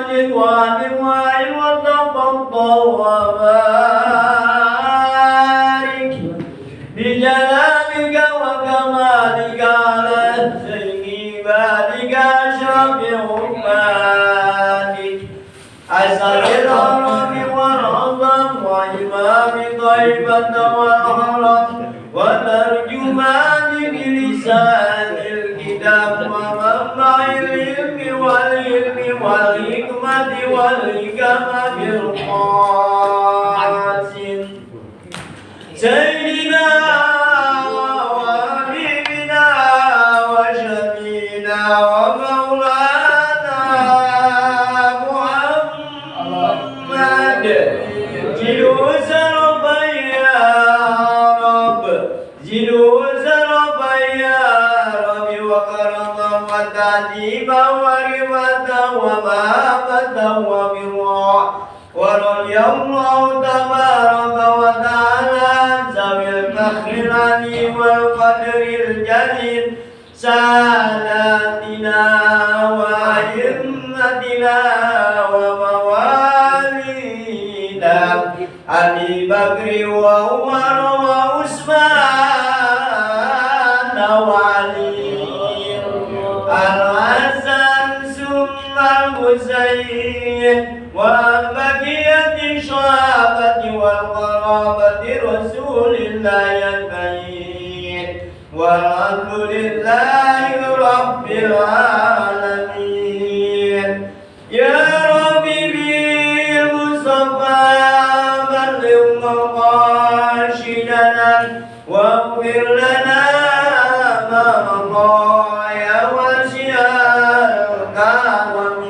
ومجد وأنواع وتفضل وبارك بجلالك وكمالك على سيد عبادك أشرف أمتك أسأل الأرض والعظم وإمام طيبة والحرم وترجمان بلسان الكتاب ومنبع العلم والحكمة والحكمة بالقاسم سيدنا وحبيبنا وشفينا ومولانا محمد جلوس ربا يا رب جلوس ربا يا رب وكرما وتعذيبا ورمة ومهابة وبرا ورضي الله تبارك وتعالى عن ذوي الفخر العليم والقدر الجليل ساداتنا وأئمتنا وموالينا أبي بكر وعمر وعثمان وعلي الحسن ثم الحسين وبقية الصحابة والقرابة رسول الله الكريم والحمد لله رب العالمين يا ربي بالمصطفى بلغ مقاصدنا واغفر لنا ما مضى يا واسع الكرم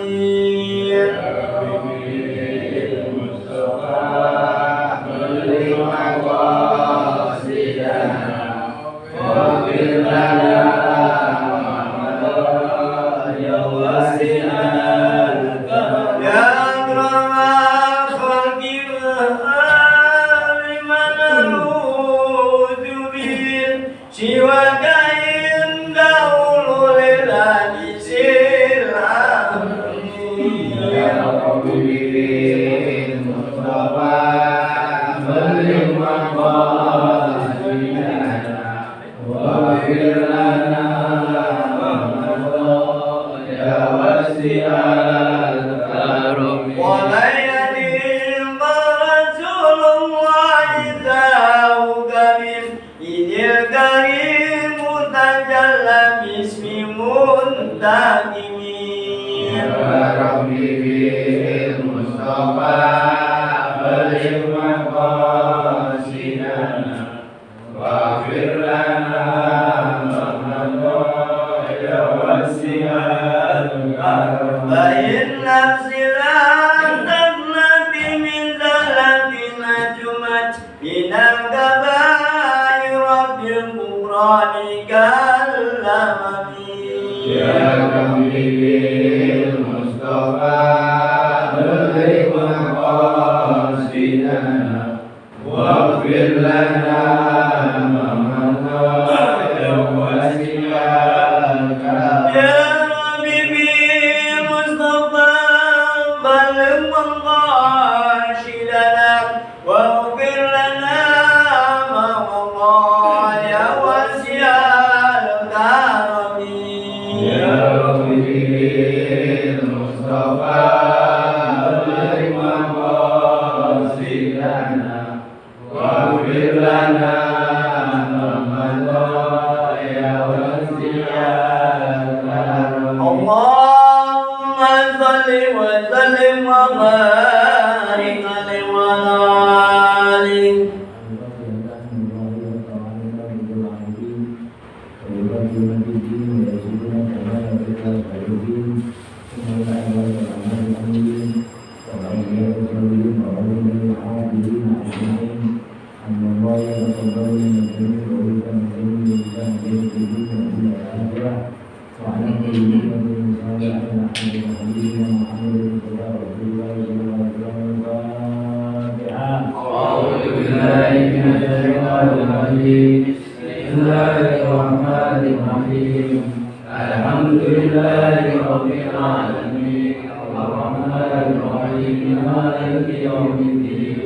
Alhamdulillahi Rabbil Alamin. الرحيم مالك يوم الدين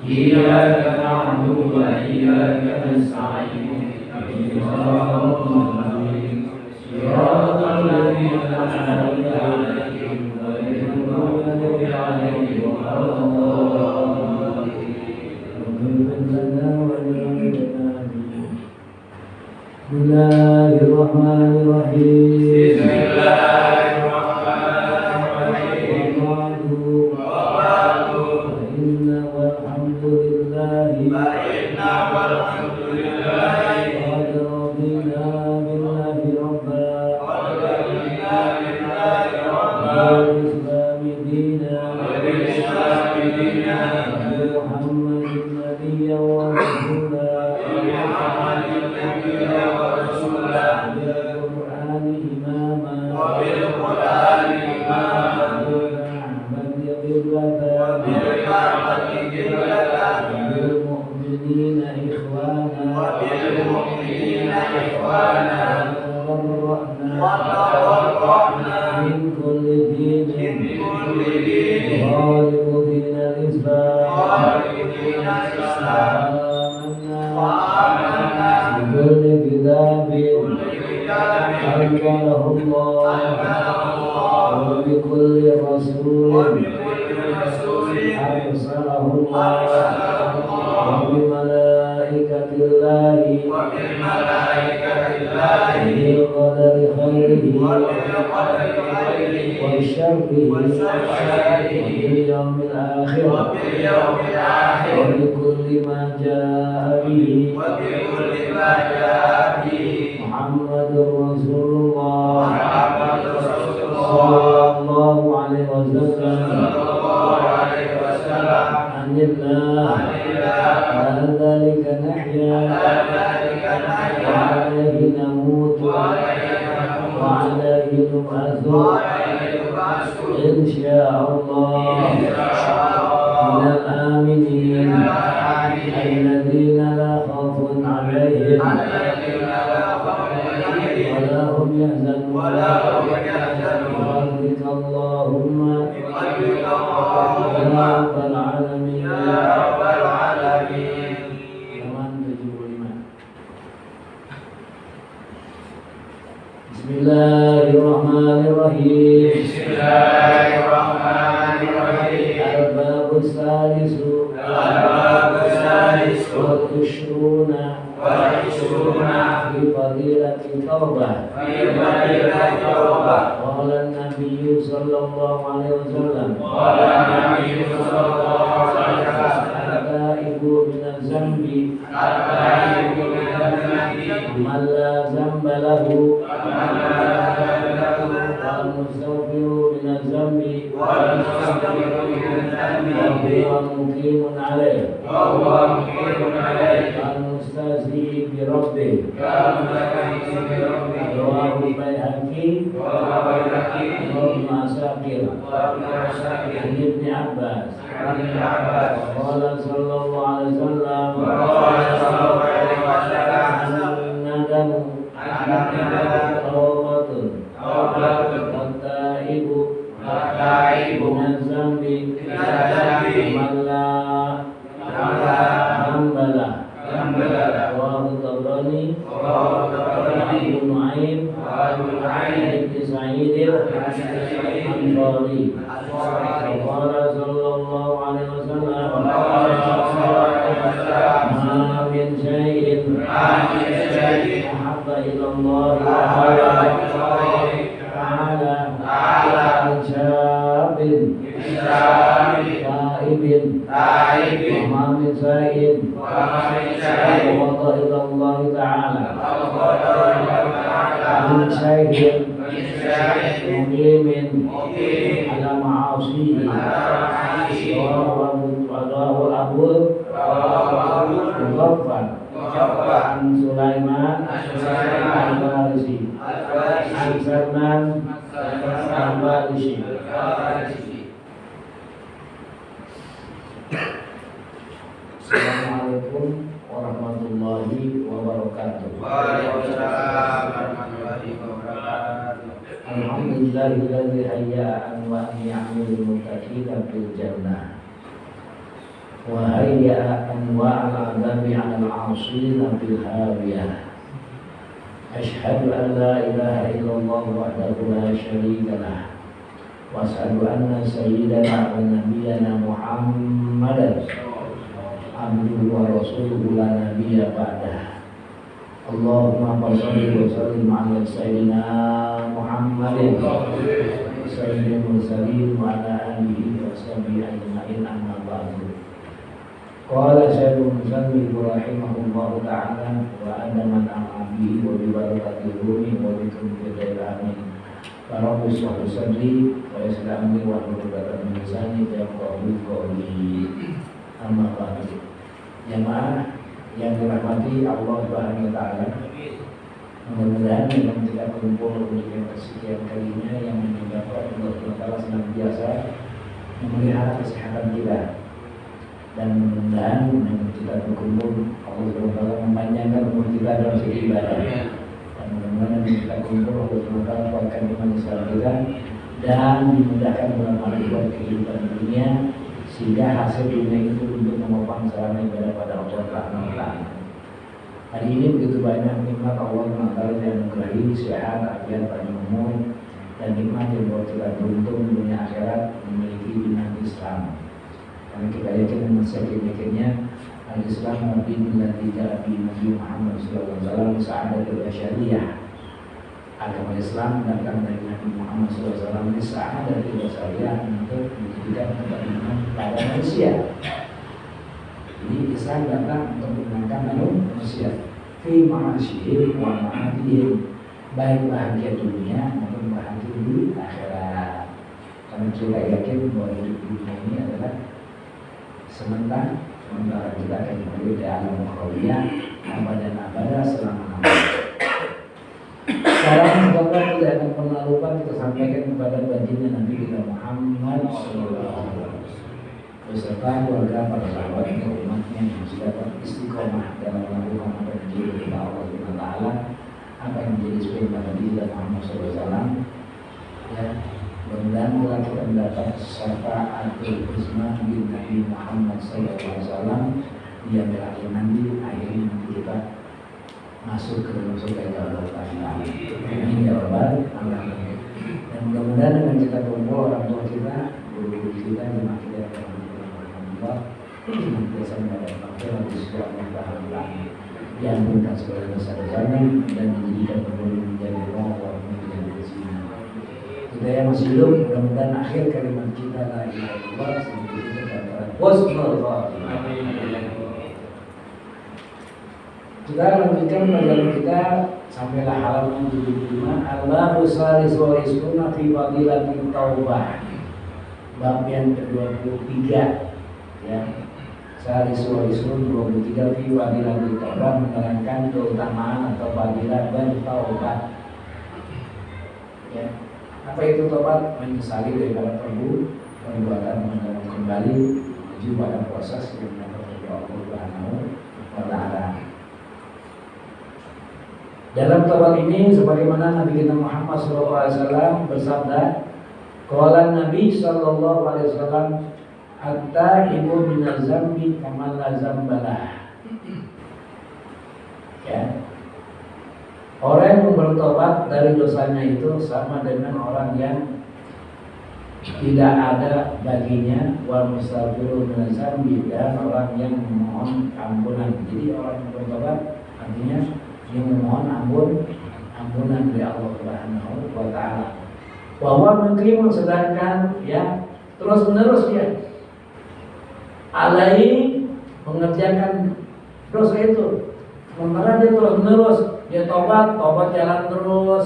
إياك نعبد وإياك نستعين صراط المستقيم صراط الذين أنعمت عليهم غير المغضوب عليهم ولا الضالين بسم الله الرحمن الرحيم وبكل ما جاء به محمد رسول الله صلى الله عليه وسلم عن الله على ذلك نحيا وعليه نموت وعليه نبعث إن شاء الله من الآمنين الذين لا خوف عليهم ولا هم يحزنون بفضلك اللهم يا رب العالمين. Bismillahirrahmanirrahim. Al-Babus Salisu Wal-Ishruna Fi Fadilati Tawbah. Qala Nabiyyu sallallahu alaihi wasallam Al-Taibu minaz zambi man la zamba lahu wal-mustaghfiru minaz zambi وهو مقيم عليه المستهزئ بربه رواه البيهقي وابن عساكر عن ابن عباس قال صلى الله عليه وسلم الندم توبة والتائب من الذنب من لا ذنب له رواه الطبراني وابن نعيم بن سعيد الأنصاري وقال صلى الله عليه وسلم ما من شيء أحب إلى الله تعالى من شاب تائب وما من سائل ووضع إلى الله تعالى من شيء مقيم على معاصيه رواه أبو مغفر عن سليمان الفارسي عن سلمان الفارسي. Assalamualaikum warahmatullahi wabarakatuh. Waalaikumsalam warahmatullahi wabarakatuh. Alhamdulillah. lillahi alladzi hayya'a anwa'an ya'milul muttaqina fil jannah wa hayya'a anwa'al 'adzabi 'alal 'ashina fil hawiyah. Asyhadu an la ilaha illallah wahdahu la syarika lah wa asyhadu anna sayyidana wa nabiyyana Muhammadan abduhu wa rasuluhu la nabiyya ba'dah. Allahumma shalli wa sallim ala sayyidina Muhammadin sayyidil mursalin wa ala alihi wa sahbihi ajma'in, amma ba'du. Qala Syekhul Musannif rahimahullahu ta'ala wa adaman al-abihi wa bibarakatihi wa bikum bidaylamin Barabus wa usadli wa islami wa nurubatan misani yaqahu qawli, amma ba'du. Jamaah yang dirahmati Allah Subhanahu wa taala, mudah-mudahan yang tidak berkumpul untuk yang kesekian kalinya yang menyebabkan Allah Subhanahu wa taala senantiasa memelihara kesehatan kita, dan mudah-mudahan yang kita berkumpul Allah Subhanahu wa taala memanjangkan umur kita dalam segi ibadah, dan mudah-mudahan yang kita kumpul Allah Subhanahu wa taala kuatkan iman Islam kita dan dimudahkan dalam kehidupan dunia, sehingga hasil dunia itu untuk menopang sarana ibadah pada Allah Taala. Hari ini begitu banyak nikmat Allah Taala yang menganugerai sehat, afiat, panjang umur, dan nikmat yang membuat kita beruntung dunia akhirat memiliki iman Islam. Karena kita yakin dan yakinnya al-Islam Nabi Nabi Muhammad SAW sa'adatul basyariyah. Agama Islam datang dari Nabi Muhammad SAW, sa'adatul basyariyah, untuk menjadikan kebaikan pada manusia. Jadi Islam datang untuk menyenangkan manusia fi ma'asyihim wa ma'adihim, baik bahagia dunia maupun bahagia di akhirat. Karena kita yakin bahwa hidup dunia ini adalah sementara kita akan kembali ke alam ukhrawiyah abadan abada selama-lamanya. Sekarang semoga tidak akan pernah lupa kita sampaikan kepada baginda Nabi kita Muhammad SAW beserta keluarga, para sahabat dan umatnya yang sudah istiqomah dalam melakukan apa yang menjadi perintah Allah Subhanahu wa taala, apa yang menjadi perintah Nabi kita Muhammad SAW. Ya, mudah-mudahan telah kita mendapat syafaatul uzma bin Nabi Muhammad SAW di akhir nanti, akhirnya nanti kita masuk ke dalam surga Allah Taala. Amin ya rabbal alamin. Dan mudah-mudahan dengan kita kumpul orang tua kita, guru-guru kita, jemaah kita yang bermanfaat, senantiasa mendapat makhluk di surga Allah Taala, diampunkan segala dosa-dosanya dan dijadikan berbulu menjadi Allah menjadi rezeki. Kita yang masih hidup, mudah-mudahan akhir kalimat kita la ilaha illallah sampai kita katakan husnul khatimah. Kita lanjutkan pelajaran kita sampailah halaman 75. Al-Babu Salis wa Rizquna fi Fadilatin Taubah. Bab yang ke-23, ya. Salis wa Rizqun 23 fi Fadilatin Taubah, menerangkan keutamaan atau fadilah bertaubat. Ya. Apa itu taubat? Menyesali daripada perbuatan mengulang kembali menuju pada proses yang dapat Allah Subhanahu wa taala. Dalam taubat ini sebagaimana Nabi kita Muhammad SAW bersabda, qala Nabi SAW, at-taibu minaz zambi kaman la zambalah. Ya. Orang yang bertobat dari dosanya itu sama dengan orang yang tidak ada baginya, wal mustaghfiru minaz zambi, dan orang yang memohon ampunan. Jadi orang yang bertobat artinya yang memohon ampunan dari Allah Subhanahu wa taala. Bahwa mengkrimun, sedangkan ya terus menerus dia alai mengerjakan dosa itu. Sementara dia terus menerus, dia tobat jalan terus,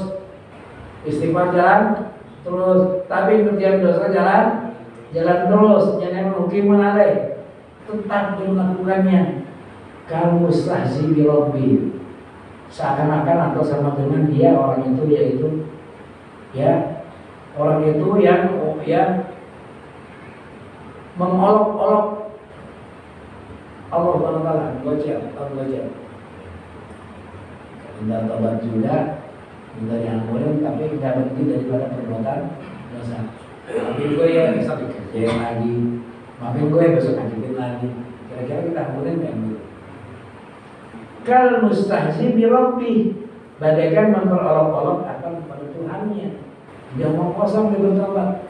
istighfar jalan terus, tapi kerjaan dosa jalan terus. Jangan mengkrimun alai, tetap dia melakukannya. Kamu mustahzi bi rabbi, seakan-akan atau sama dengan dia orang itu, yaitu ya orang itu yang mengolok-olok Allah Taala. Baca. Tidak tobat juga minta diampunin, tapi nggak berhenti daripada perbuatan dosa. Maafin gue ya, besok dikerjain lagi. Maafin gue besok ngajakin lagi. Kira-kira kita ampunin nggak gitu? Kal mustahzi bi rabbih, bagaikan memperolok-olok akan kepada Tuhannya. Dia mau kosong dia bertobat.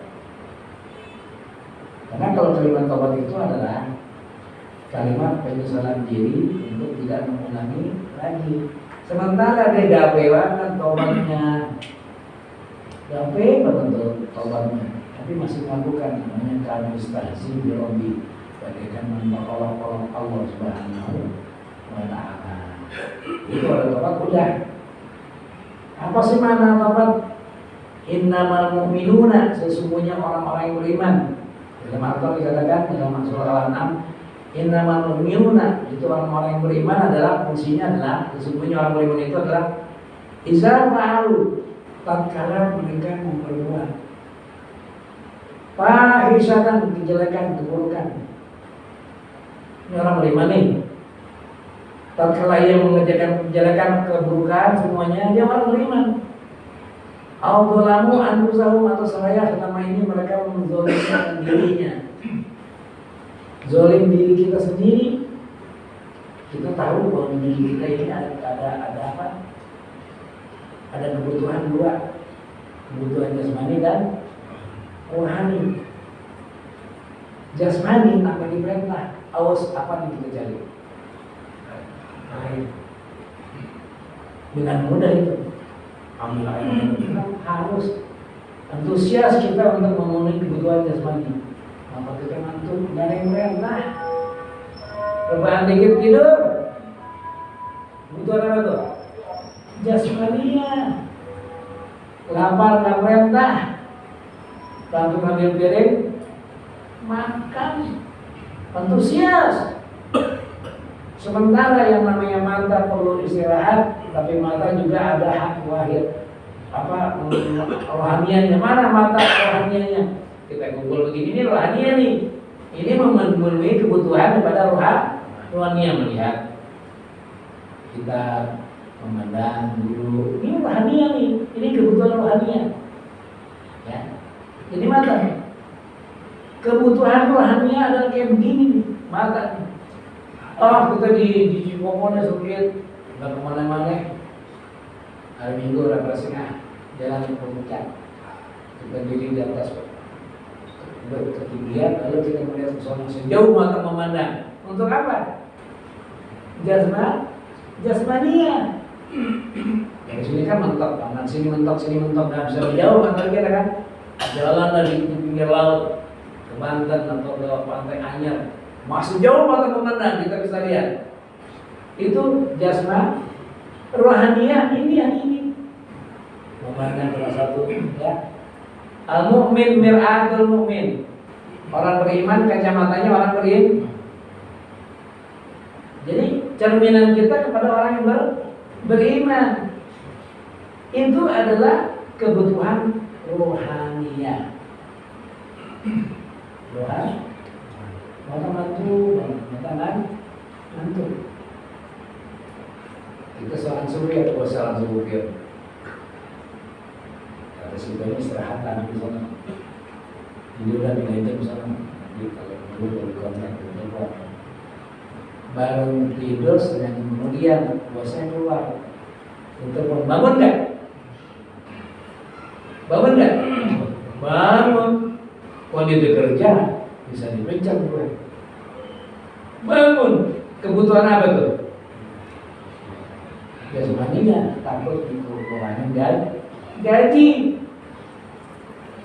Karena kalau kalimat tobat itu adalah kalimat penyesalan diri untuk tidak mengulangi lagi. Sementara dia gawe banget tobatnya, gawe banget tobatnya, tapi masih melakukan namanya kal mustahzi bi rabbih, bagaikan memperolok-olok Allah Subhanahu wa Ta'ala. Itu ada tobat udah. Apa sih makna tobat? Innamal mu'minuna, sesungguhnya orang-orang yang beriman. Dalam Al-Quran dikatakan dalam surah Al-An'am, innamal mu'minuna, itu orang-orang yang beriman adalah fungsinya adalah sesungguhnya orang beriman itu adalah iza fa'alu, tatkala mereka memperbuat fahisyatan, kejelekan, keburukan. Ini orang beriman nih. Tatkala ia mengerjakan kejelekan, keburukan, semuanya dia orang beriman. Al-Dhulamu anfusahum, atau seraya selama ini mereka menzolimkan dirinya. Zolim diri kita sendiri. Kita tahu bahwa diri kita ini ada apa? Ada kebutuhan dua, kebutuhan jasmani dan rohani. Jasmani apa diperintah? Awas apa yang kita cari? Air. Dengan mudah itu. Ambil air harus antusias kita untuk memenuhi kebutuhan jasmani. Maka kita ngantuk, nggak ada yang merentah. Rebahan dikit tidur. Kebutuhan apa tuh? Jasmania. Lapar nggak merentah. Bantu ngambil piring, makan. Antusias. Sementara yang namanya mata perlu istirahat, tapi mata juga ada hak wahid. Apa rohanianya? Mana mata rohanianya? Kita kumpul begini, ini rohania nih. Ini memenuhi kebutuhan kepada rohania, melihat. Kita memandang dulu. Ini rohania nih. Ini kebutuhan rohania. Ya. Jadi mata. Kebutuhan rohania adalah kayak begini nih, mata nih. Oh, kita di Cipokonya sakit, nggak kemana-mana. Hari Minggu refreshing jalan ke puncak. Kita diri di atas ketinggian, lalu kita melihat pesona sejauh mata memandang. Untuk apa? Jasmania. Dari sini kan mentok, kanan sini mentok, nggak bisa jauh antara kita kan. Jalan dari pinggir laut ke Banten atau ke Pantai Anyer. Masih jauh mata memandang, kita bisa lihat. Itu jasma, rohania ini yang ini. Memandang salah satu ya. Al-mu'min mir'atul mu'min. Orang beriman kacamatanya orang beriman. Jadi cerminan kita kepada orang yang beriman. Itu adalah kebutuhan rohania. Rohani. Mata mantu, mata mantu. Kita seorang subuh atau seorang subuh dia. Kata subuhnya istirahatan di sana. Tidur dan di sana. Jadi kalau perlu dari kontak keluar. Baru tidur setengah kemudian bosnya keluar. Untuk bangun nggak? Bangun nggak? Bangun. Kalau dia kerja bisa dipencet gue. Bangun. Kebutuhan apa tuh? Ya sebenarnya takut dikurangi gaji.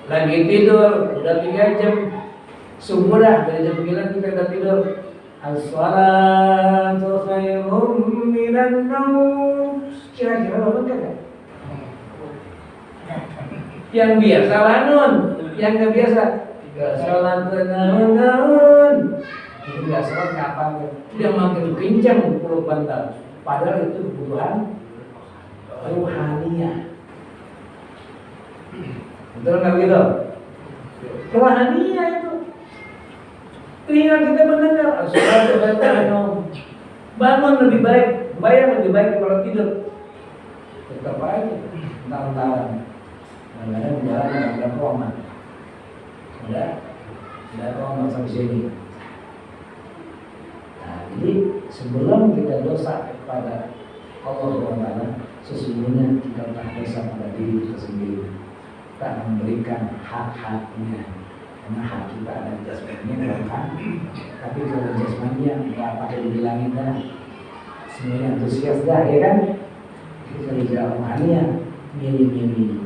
Lagi tidur udah 3 jam. Subuh dah dari jam 9 kita udah tidur. As-salatu khairum minan naum. Kira-kira bangun kan? Yang biasa bangun, yang nggak biasa salat naun. Ini nggak salat kapan? Dia makin kencang peluk bantal. Padahal itu kebutuhan rohania. Betul nggak gitu? Rohania itu. Telinga kita mendengar. Salat naun. Bangun lebih baik, bayang lebih baik kalau tidur. tetap aja entar-entaran. Kadang-kadang jalan ada komat, ada komat sampai sini. Nah, jadi sebelum kita dosa kepada Allah SWT, sesungguhnya kita telah dosa pada diri kita sendiri, tak memberikan hak-haknya. Karena hak kita ada jasmaninya kan, tapi kalau jasmaninya nggak pakai dibilangin dah, semuanya antusias dah, ya kan? Kita bicara rohaninya, milih-milih.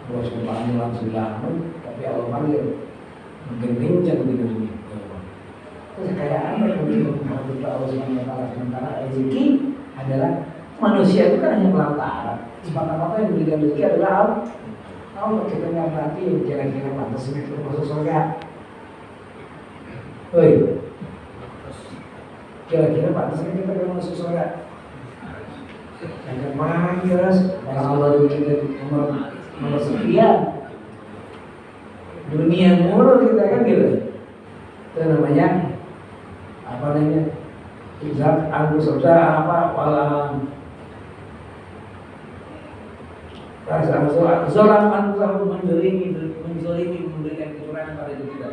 Bos panggil langsung bangun, tapi Allah panggil mungkin bincang gitu ini. Terus kayak apa yang kita Allah SWT, sementara rezeki adalah manusia itu kan hanya pelantara. Semata-mata yang memberikan rezeki adalah Allah. Kalau kita nggak berarti kira-kira pantas kita masuk surga. Woi, kira-kira pantas kita masuk surga. Yang manggil orang Allah kita nomor sekian, dunia mulu kita kan gitu. Itu namanya apa namanya? Izat aku surga apa walam. Rasa masalah zolam antahu menzalimi memberikan kekurangan pada diri kita.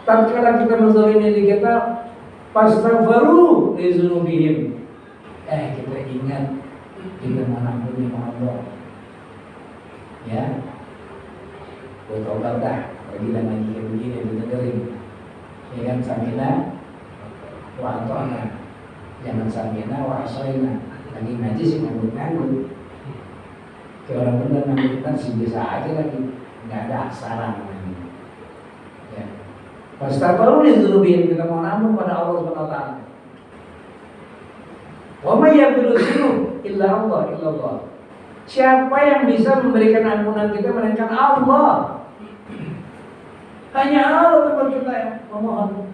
Tatkala kita menzalimi diri kita, fastaghfiru li dzunubihim. Kita ingat kita mengampuni Allah. Ya, bertobat dah. Apabila lagi begini didengerin, ya kan, samina wa ata'na, jangan samina wa asaina. Lagi ngaji sih nganggut. Kayak orang benar nganggut kan sih biasa aja lagi, nggak ada aksara namanya. Ya, fastaghfiru li dzunubihim, kita mau ampun pada Allah SWT. Wa may yaghfiru dzunub illa Allah. Siapa yang bisa memberikan ampunan kita melainkan Allah? Hanya Allah tempat kita yang memohon.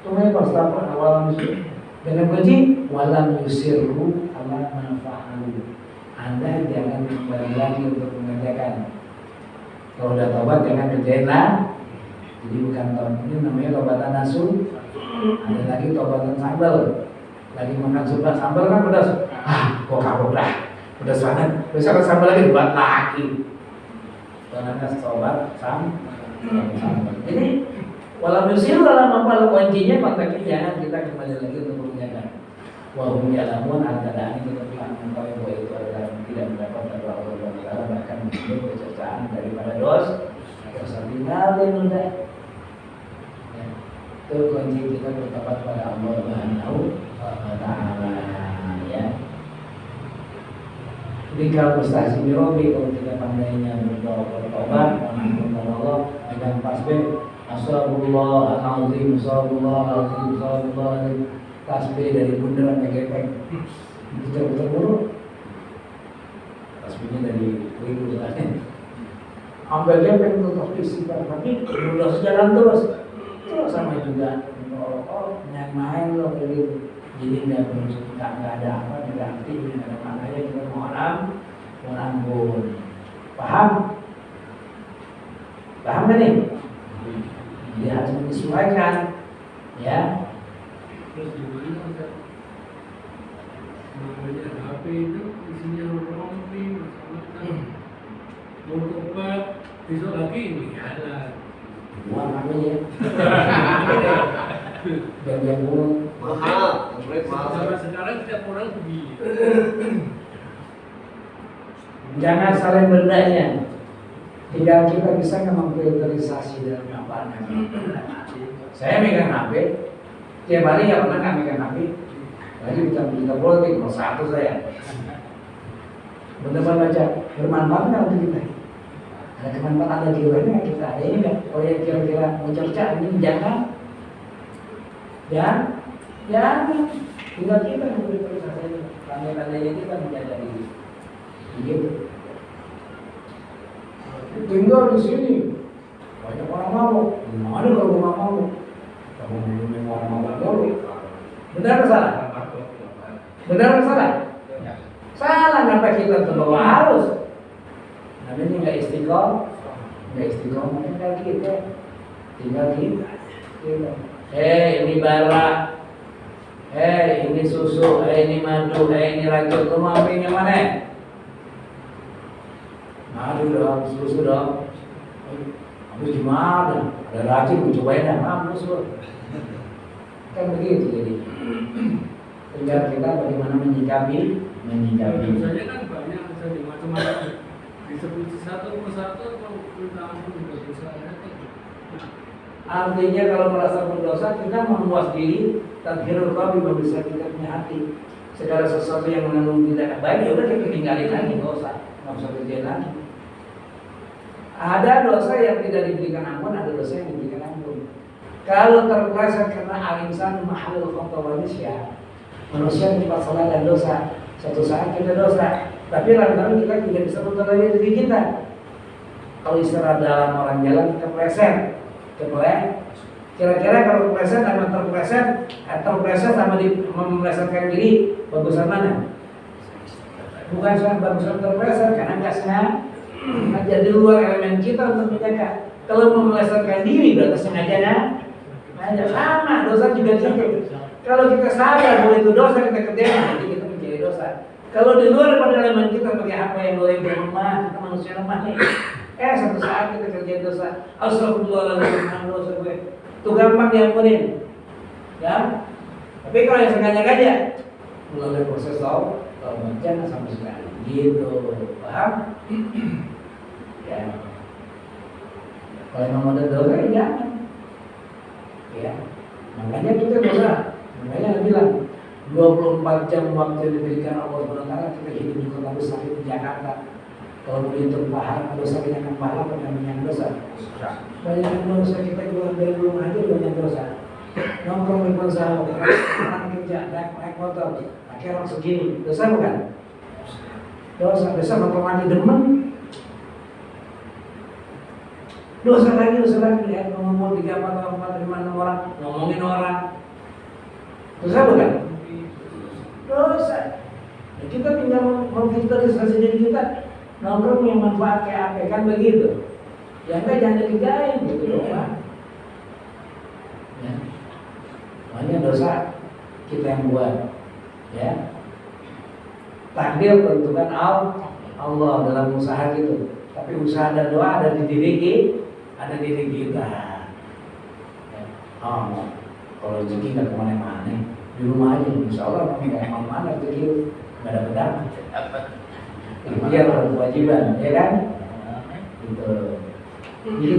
Kemudian pastafar awalam yusir. Dengan kunci walam yusirru ala manfa'alu. Anda jangan kembali lagi untuk mengerjakan. Kalau udah tobat jangan kerjain lah. Jadi bukan tobat ini namanya tobatan nasun. Ada lagi tobatan sambal. Lagi makan sudah sambal kan pedas. Kok kapok dah. Udah sangat, besok sambal lagi buat lagi. Karena sobat sambal. Jadi walau musir dalam apa kuncinya, kontaknya jangan kita kembali lagi untuk mengerjakan. Wahum ya'lamun al-kadani kita telah mengetahui bahwa itu adalah tidak mendapat dari Allah SWT, bahkan mungkin kecercaan daripada dosa tinggalin udah. Itu kunci kita bertobat pada Allah Subhanahu wa Ta'ala, ya. Jadi kalau mustahzi birobi, kalau kita pandainya bertobat, mengampun Allah dengan tasbih, Astagfirullahaladzim, Astagfirullahaladzim, tasbih dari bundaran sampai gepeng, putar-putar dulu. Tasbihnya dari ribu soalnya. Ambil gepeng itu tasbih istighfar, tapi udah sejalan terus sama juga. Yang main loh kayak gitu. Jadi nggak ada apa, nggak arti, nggak ada maknanya, kita mohon ampun. Paham kan nih? Jadi harus menyesuaikan, ya. Terus gimana namanya HP itu isinya rompi, mau tobat besok lagi ini ada. Buat namanya. Yang Mahal. Sekarang setiap orang begini. Jangan saling berdaya. Tinggal kita bisa memfilterisasi dalam apa. Saya megang HP, tiap hari nggak pernah megang HP. Lagi kita politik, nomor satu saya. Benar-benar baca bermanfaat nggak untuk kita? Ada kemanfaatan, ada jiwanya kita. Ada ini nggak? Oh ya kira-kira mencerca ini jangan. Ya, tinggal kita memfilterisasi. Pandai-pandainya kita menjaga diri. Begitu. Tinggal di sini banyak orang mabuk. Mana kalau rumah mabuk? Kamu minum orang mabuk dulu. Benar atau salah? Benar atau salah? Salah, kenapa kita terbawa arus? Namanya nggak istiqomah, tinggal kita. Ini bara. Ini susu, ini madu, ini racun. Lu mau ambil yang mana? Madu dong, susu dong. Habis gimana? Ada racun, gue cobain dah. Mampus lu. Kan begitu jadi. Tinggal kita bagaimana menyikapi. Biasanya kan banyak saja macam-macam. Disebut satu persatu atau kita ampun juga bisa ada. Artinya kalau merasa berdosa kita memuas diri, tadhirul qalbi, bisa kita punya hati. Segala sesuatu yang mengandung tidak baik ya udah kita tinggalin lagi, nggak usah kerjain lagi. Ada dosa yang tidak diberikan ampun, ada dosa yang diberikan ampun. Kalau terpleset karena al-insan mahalul khata wa nisyan, manusia tempat salah dan dosa. Suatu saat kita dosa, tapi lama-lama kita tidak bisa mengontrol diri kita. Kalau istilah dalam orang jalan kita pleset. Kira-kira kalau terpleset sama terpleset sama memelesetkan diri, bagusan mana? Bukan soal bagusan terpleset karena nggak sengaja jadi luar elemen kita untuk menjaga. Kalau memelesetkan diri berarti sengaja sama dosa juga gitu. Kalau kita sadar bahwa itu dosa kita kerjain, nanti kita menjadi dosa. Kalau di luar pada elemen kita pakai apa yang boleh berlemah, kita manusia lemah nih. Satu saat kita kerjain dosa, astagfirullahaladzim, dosa gue. Itu gampang diampunin, ya. Tapi kalau yang sengaja melalui proses taubat jangan sampai sekali, gitu, paham? Ya. Kalau memang ada dosa ya jangan. Ya, makanya kita dosa. Makanya bilang 24 jam waktu yang diberikan Allah SWT kita hidup di kota besar di Jakarta. Kalau begitu pahala dosa banyak pahala banyak dosa. Banyak dosa kita keluar dari rumah aja banyak dosa. Nongkrong di pengusaha, orang kerja, naik motor, pakai orang segini, dosa bukan? Dosa nongkrong mandi demen. Dosa lagi ya, ngomong 3, 4, 5, 6 orang, ngomongin orang. Dosa bukan? Dosa. Nah, kita tinggal memfilterisasi diri kita. Nongkrong yang manfaat kayak apa, kan begitu. Ya enggak jangan dikerjain gitu loh Pak. Ya. Makanya dosa kita yang buat. Ya. Takdir tentukan Allah dalam usaha gitu. Tapi usaha dan doa ada di diri kita. Ya. Kalau rezeki nggak kemana-mana, di rumah aja. Insya Allah nggak kemana-mana rezeki nggak dapat. Dia berkewajiban, ya kan? Gitu. Jadi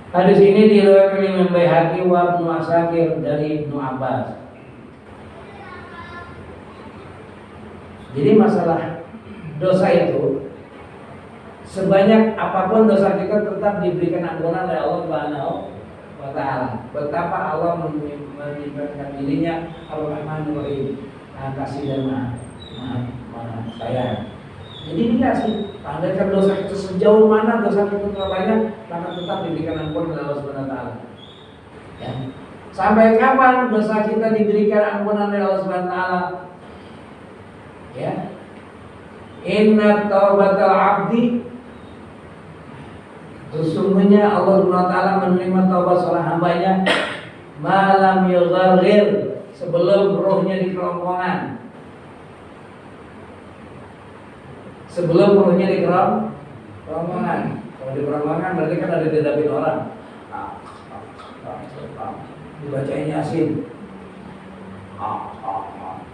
hadis ini diriwayatkan Imam Baihaqi wa Ibnu Asakir dari Ibnu Abbas. Jadi masalah dosa itu sebanyak apapun dosa kita tetap diberikan ampunan oleh Allah Subhanahu wa Ta'ala. Betapa Allah menyifatkan dirinya Ar-Rahmanur Rahim, kasih dan maha sayang. Jadi dikasih, andaikan dosa itu sejauh mana dosa itu terbanyak, maka tetap diberikan ampun oleh Allah Subhanahu wa Ta'ala. Ya. Sampai kapan dosa kita diberikan ampunan oleh Allah Subhanahu wa Ta'ala? Ya. Inna taubatal abdi, sesungguhnya Allah Subhanahu wa Ta'ala menerima taubat seorang hambanya malam yugharghir, sebelum rohnya di kerongkongan. Sebelum rohnya di kerongkongan. Kalau di kerongkongan berarti kan ada didapin orang. Dibacain Yasin.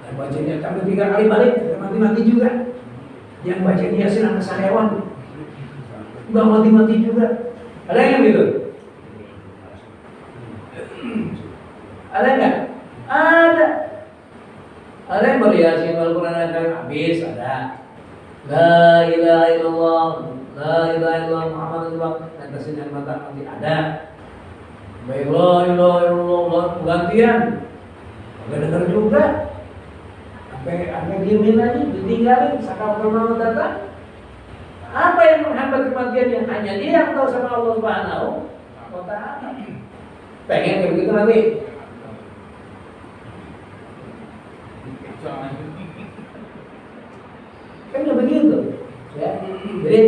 Dan bacanya sampai 3 kali balik, mati juga. Yang bacain Yasin anak sarewan. Enggak mati juga. Ada yang gitu? Ada enggak? Ada. Ada yang beryasin Al-Quran habis, ada. La ilaha illallah, la ilaha illallah Muhammadur Rasulullah, dan kesenian mata nanti ada. La ilaha illallah gantian. Enggak dengar juga. Sampai diemin aja, ditinggalin sakal permana datang. Apa yang menghambat kematiannya? Hanya dia yang tahu sama Allah Subhanahu wa Ta'ala. Pengen kayak begitu nanti. Kan begitu, ya. Jadi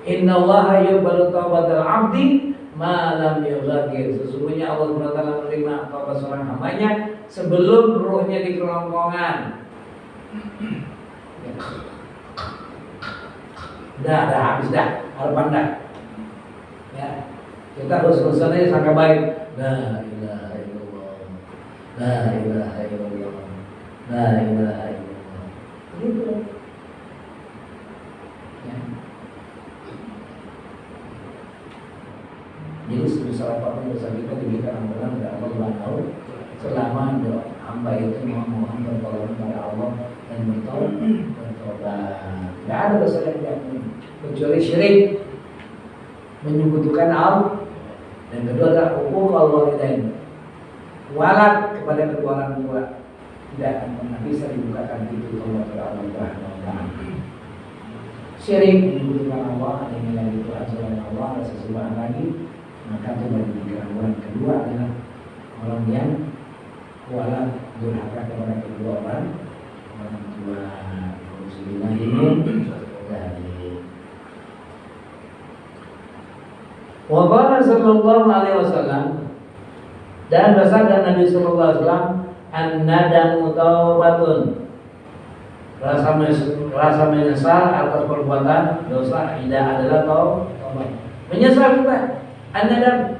innallaha yuqbalu taubatal 'abdi malam yughadhir. Sesungguhnya Allah SWT menerima taubat seorang hambanya sebelum ruhnya di kerongkongan. Dah habis dah, harapan dah. Ya, kita harus urusannya sangka baik. La ilaha illallah, la ilaha illallah, la ilaha illallah. Gitu. Ya. Jadi sebesar apapun dosa kita diberikan ampunan oleh Allah Subhanahu selama doa hamba itu memohon pertolongan kepada Allah dan bertobat. Tidak ada dosa yang diampuni kecuali syirik, menyekutukan Allah, dan kedua adalah hukum al-walidain, walat kepada kedua orang tua. Tidak akan pernah bisa dibukakan pintu taubat kepada Allah Subhanahu wa taala. Syirik, menyekutukan Allah, dengan yang Tuhan selain Allah, ada sesembahan lagi, maka itu dari pikiran orang. Kedua adalah orang yang walat durhaka kepada kedua orang tua. Bismillah ini dari Waqala sallallahu alaihi wasallam, dan bersabda Nabi sallallahu alaihi wasallam, an-nadamu taubatun, rasa menyesal atas perbuatan dosa tidak adalah taubat. Menyesal kita, an-nadam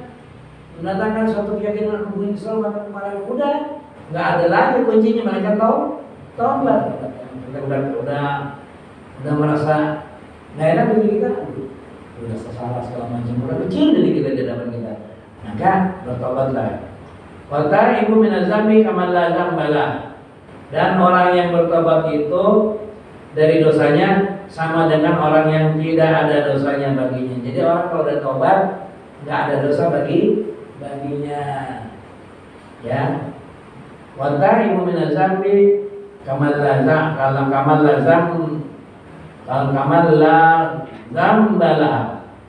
mendatangkan suatu keyakinan aku menyesal maka kemarin udah nggak ada lagi kuncinya, mereka taubat. Kita udah merasa nggak enak diri kita, udah salah segala macam, udah kecil diri kita di hadapan kita, maka bertobatlah. Wa ta'ibu minaz zambi kaman la dzambalah, dan orang yang bertobat itu dari dosanya sama dengan orang yang tidak ada dosanya baginya. Jadi orang kalau udah tobat nggak ada dosa baginya, ya. Wa ta'ibu minaz zambi kaman la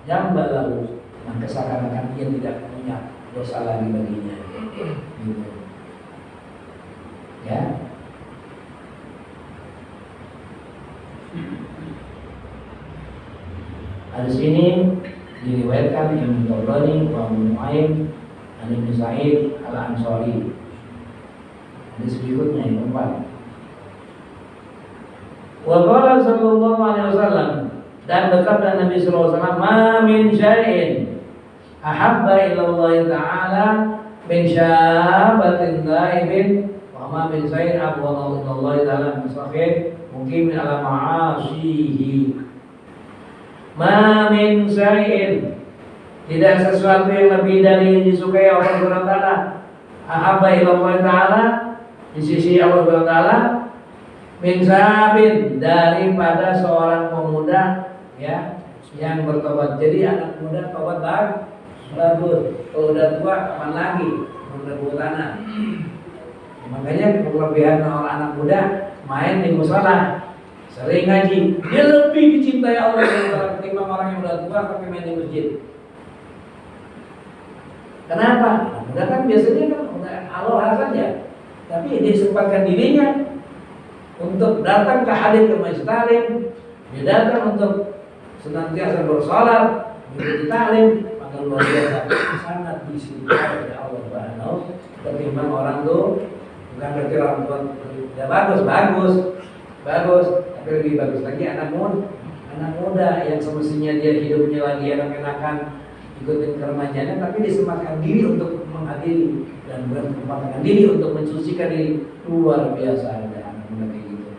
dzambalahu, maka seakan-akan ia tidak punya dosa lagi baginya. Gitu. Ya. Hadis ini diriwayatkan Imam Tabrani wa Abu Nu'aim an Ibnu Sa'id Al-Ansari. Hadis berikutnya yang keempat. Wa qala sallallahu alaihi wasallam, dan bersabda Nabi sallallahu alaihi wasallam, ma min syai'in ahabba ila Allah taala min syabatin dhaibin wa ma min syai'in abghadha ila Allah taala min sahih muqimin ala ma'asihi. Ma min syai'in, tidak sesuatu yang lebih dari disukai Allah Subhanahu wa taala, ahabba ila Allah taala, di sisi Allah Subhanahu wa taala, min sabin, daripada seorang pemuda, ya, yang bertobat. Jadi anak muda tobat bagus. Kalau udah tua kapan lagi berbuat tanah. Makanya kelebihan orang anak muda main di musola, sering ngaji, dia lebih dicintai Allah ketimbang orang yang udah tua tapi main di masjid. Kenapa? Anak muda kan biasanya kan udah aloha saja, tapi dia sempatkan dirinya untuk datang ke hadir ke majelis taklim, dia datang untuk senantiasa bersolat, mengikuti taklim, maka luar biasa sangat dicintai oleh Allah Subhanahu. Ketimbang orang tuh, bukan berarti orang tua tidak bagus, tapi lebih bagus lagi anak muda yang semestinya dia hidupnya lagi enak-enakan, ikutin keremajanya, tapi disempatkan diri untuk menghadiri dan berkesempatan diri untuk mensucikan diri. Luar biasa ada anak muda kayak gitu.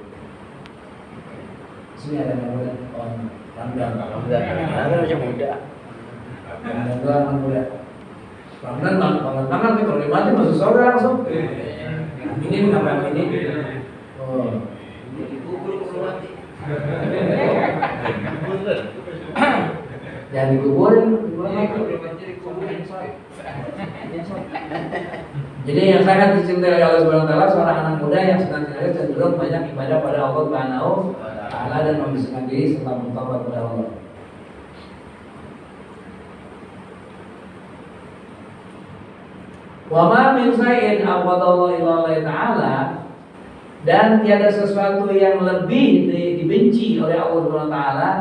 Sini ada anak muda, Ramdan masih muda. Ramdan itu anak muda. Ramdan banget kalau dia mati masuk surga langsung. Ini kenapa ini? Oh. Jangan dikuburin. Jadi yang sangat dicintai oleh Allah Subhanahu wa taala seorang anak muda yang senantiasa cenderung banyak ibadah pada Allah Subhanahu wa taala dan membersihkan diri serta bertobat kepada Allah. Wa ma min syai'in abghadallahu ila Allah taala, dan tiada sesuatu yang lebih dibenci oleh Allah Subhanahu wa taala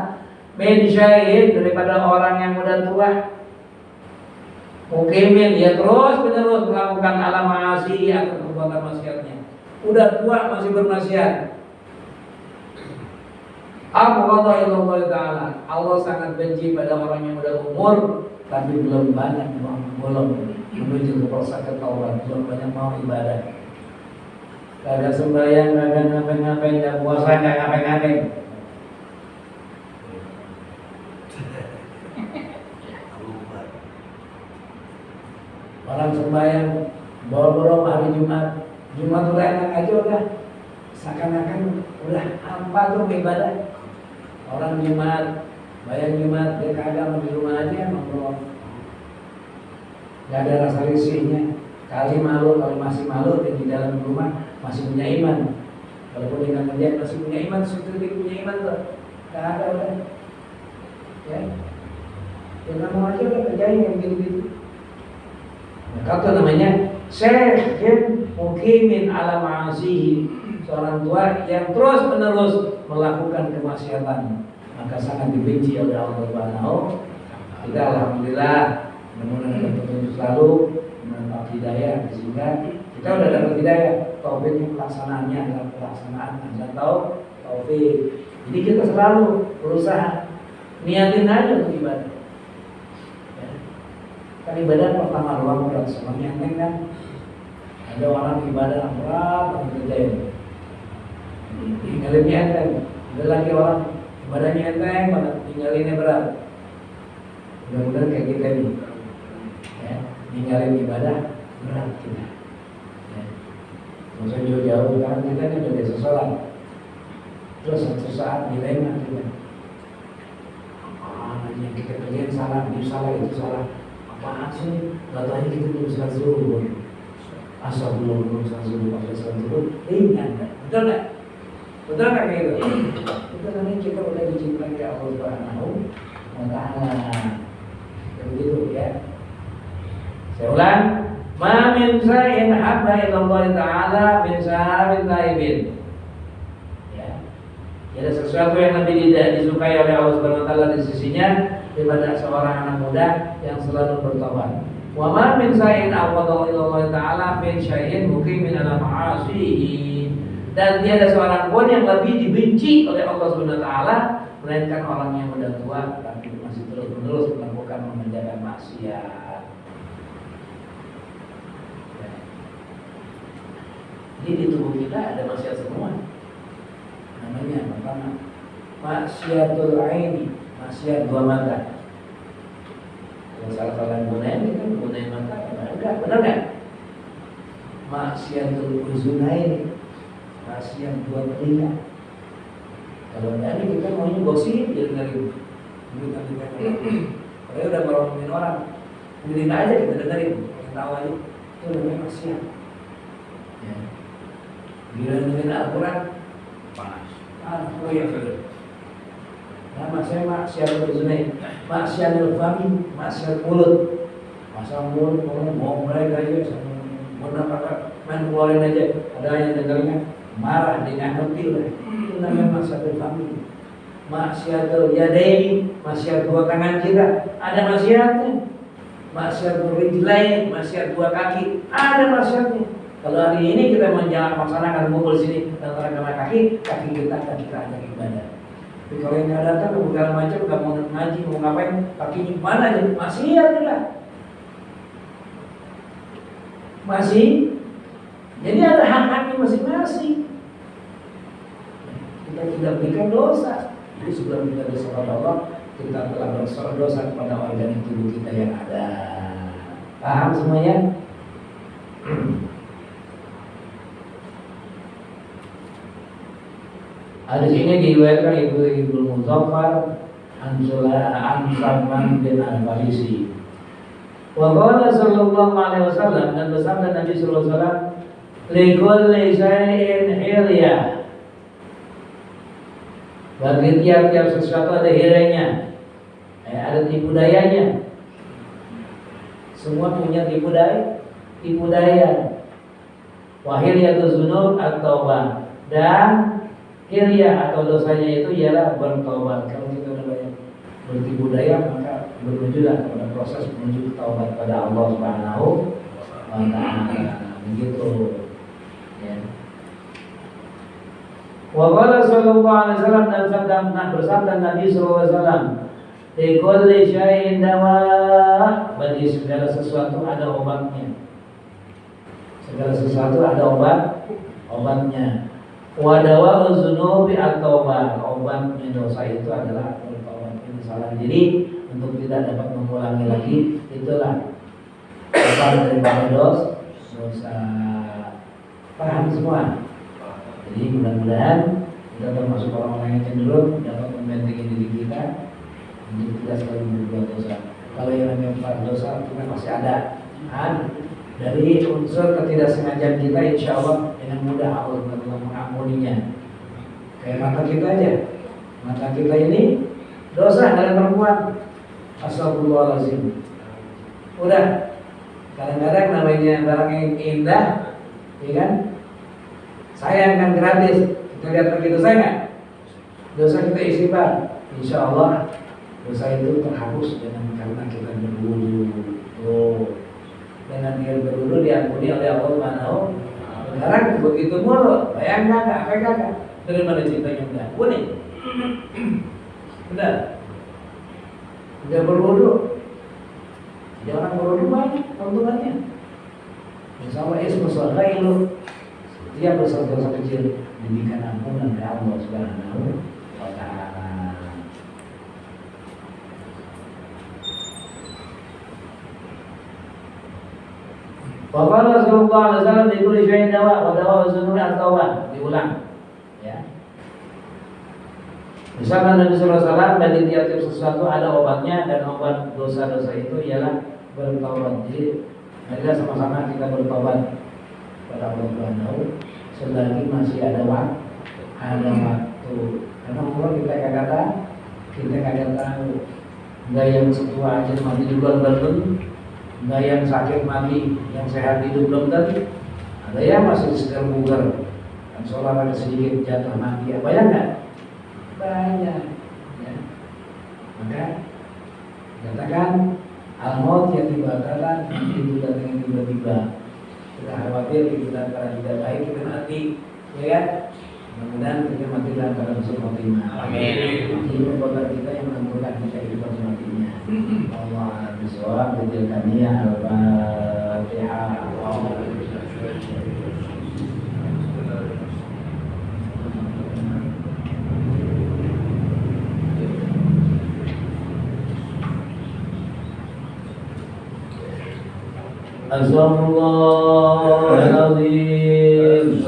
min syai'in, daripada orang yang muda tua Mukimin, dia terus menerus melakukan alam maasi atau perbuatan maksiatnya. Udah tua masih bermaksiat. Abghadha ilallah ta'ala. Allah sangat benci pada orang yang udah umur tapi belum banyak belum menuju ke proses ketaubat, belum banyak mau ibadah. Kagak sembahyang, kagak ngapain-ngapain, kagak puasa, kagak ngapain-ngapain. Orang sembahyang boro-boro hari Jumat udah enak aja udah seakan-akan udah hampa tuh ibadah. Orang Jumat, bayang Jumat dia kagak di rumah aja nongkrong. Gak ada rasa risihnya. Kali malu, kalau masih malu dan di dalam rumah masih punya iman. Walaupun dengan kerja masih punya iman, seperti punya iman tuh. Gak ada udah. Ya, kamu aja udah kerjain yang gitu-gitu. Kata namanya syekhin mukimin ala ma'asihi, seorang tua yang terus menerus melakukan kemaksiatan, maka sangat dibenci oleh Allah Subhanahu. Kita alhamdulillah mudah-mudahan dapat petunjuk selalu, mendapat hidayah, sehingga kita udah dapat hidayah. Taufiknya pelaksanaannya adalah pelaksanaan dan taufik. Jadi kita selalu berusaha niatin aja untuk ibadah. Kan ibadah pertama doang berat, semuanya enteng kan. Ada orang ibadah berat banget kerjain, tinggalinnya enteng. Ada lagi orang ibadahnya enteng banget, tinggalinnya berat. Mudah-mudahan kayak kita ini, ya, tinggalin ibadah berat kita. Ya. Maksudnya jauh-jauh kan kita ini udah biasa sholat, terus satu saat dilema kita. Yang kita kerjain salah, ini salah, itu salah. Apaan sih? Katanya kita belum sholat zuhur. Asal belum sholat zuhur, pas sholat zuhur ringan kan? Betul nggak? Betul nggak kayak gitu? Itu namanya kita udah dicintai oleh Allah Subhanahu wa Ta'ala. Begitu ya. Saya ulang. Ma min shay'in habba ila Allah Ta'ala min sahabin taibin. Ya. Ada sesuatu yang lebih tidak disukai oleh Allah Subhanahu wa Ta'ala di sisinya daripada seorang anak muda yang selalu bertobat. Wa ma min shay'in aqwadu ila Allah Ta'ala min syai'in muqimin ala ma'asihi. Dan tiada seorang pun yang lebih dibenci oleh Allah Subhanahu wa Ta'ala melainkan orang yang sudah tua tapi masih terus-menerus melakukan mengerjakan maksiat. Ya. Jadi di tubuh kita ada maksiat semua. Namanya pertama maksiatul aini, maksiat dua mata. Kalau salah-salah gunain kita gunain mata, enggak, benar enggak? Maksiatul uzunaini, maksiat dua telinga. Kalau dari kita maunya gosip jadi dengerin. Kalau udah ngomongin orang, dengerin aja kita dengerin, kita tahu aja itu namanya maksiat. Ya. Bila dengerin Al-Quran panas. Oh iya betul. Nama saya maksiat berzunai, maksiat fami, maksiat mulut. Masa mulut mau mulai aja, mau apa main keluarin aja. Ada yang dengarnya marah dengan ngerti lah. Itu namanya maksiat fami. Maksiat yadaini, maksiat dua tangan kita, ada maksiatnya. Maksiat rijlain, maksiat dua kaki, ada maksiatnya. Kalau hari ini kita melaksanakan kumpul sini antara kaki kita akan kita ajak ibadah. Tapi kalau yang nggak datang, segala macam, nggak mau ngaji, mau ngapain, kakinya mana aja, maksiat juga. Masih, jadi ada hak-haknya masing-masing. Kita tidak berikan dosa. Jadi sebelum kita dosa kepada Allah, kita telah berdosa kepada organ tubuh kita yang ada. Paham semuanya? Hadis ini diriwayatkan Ibnu Muzaffar an Salman bin Al-Farisi. Wa qala sallallahu alaihi wasallam, dan bersabda Nabi sallallahu alaihi wasallam, likulli syai'in hilya. Bagi tiap-tiap sesuatu ada hilyanya. Ada tipu dayanya. Semua punya tipu daya. Wa hilyatu dzunub at-taubah. Dan hilya atau dosanya itu ialah bertobat. Kalau kita udah banyak bertipu daya, maka berwujudlah pada proses menuju taubat pada Allah Subhanahu wa Ta'ala. Begitu ya. Wa qala sallallahu alaihi wasallam, dan bersabda Nabi sallallahu alaihi wasallam, "Li kulli syai'in dawa", bagi segala sesuatu ada obatnya. Segala sesuatu ada obatnya. Wa dawa'u dzunubi at-taubah, obatnya dosa itu adalah bertobat, kesalahan diri untuk tidak dapat mengulangi lagi. Itulah obat daripada dosa. Paham semua? Jadi mudah-mudahan kita termasuk orang-orang yang cenderung dapat membentengi diri kita untuk tidak selalu berbuat dosa. Kalau yang namanya dosa kita masih ada. Dari unsur ketidaksengajaan kita, insya Allah dengan mudah Allah mengampuninya. Kayak mata kita aja, mata kita ini dosa dari perempuan, astagfirullahaladzim. Udah, kadang-kadang namanya barang yang indah, ya kan? Sayang kan gratis. Kita lihat begitu dosa nggak? Dosa kita istighfar, insya Allah dosa itu terhapus karena kita berwudu. Dengan dia berwudu diampuni oleh Allah Subhanahu. Sekarang begitu mulu, bayangkan nggak? Apa kagak? Dari mana ceritanya udah? Kuning. Udah berwudu. Jadi orang berwudu banyak keuntungannya. Insya Allah ismu shagailu, dia berdosa kecil diberikan ampunan dari Allah Subhanahu wa Ta'ala. Wa qala sallallahu alaihi wasallam, "Li kulli syai'in dawa wa dawa'u dzunubi at-taubah." Diulang ya. Misalkan Nabi sallallahu alaihi wasallam, bagi tiap-tiap sesuatu ada obatnya, dan obat dosa-dosa itu ialah bertaubat. Jadi marilah sama-sama kita bertaubat pada Allah Subhanahu selagi masih ada waktu. Karena umur kita kagak tahu. Enggak yang setua aja mati duluan belum, enggak yang sakit mati, yang sehat hidup belum tentu. Ada yang masih segar bugar, dan sholat ada sedikit jatuh mati. Ya, banyak nggak? Banyak. Ya. Maka katakan al-maut yang dibatakan itu datang tiba-tiba. Kita khawatir kita karena tidak baik kita mati, ya kan? Mudah-mudahan kita mati dalam keadaan husnul khotimah. Amin. Jadi perbuatan kita yang menentukan kita hidup atau matinya. Allah bisawab dijadikannya al-Fatihah. Astagfirullahaladzim.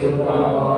Subhanallah.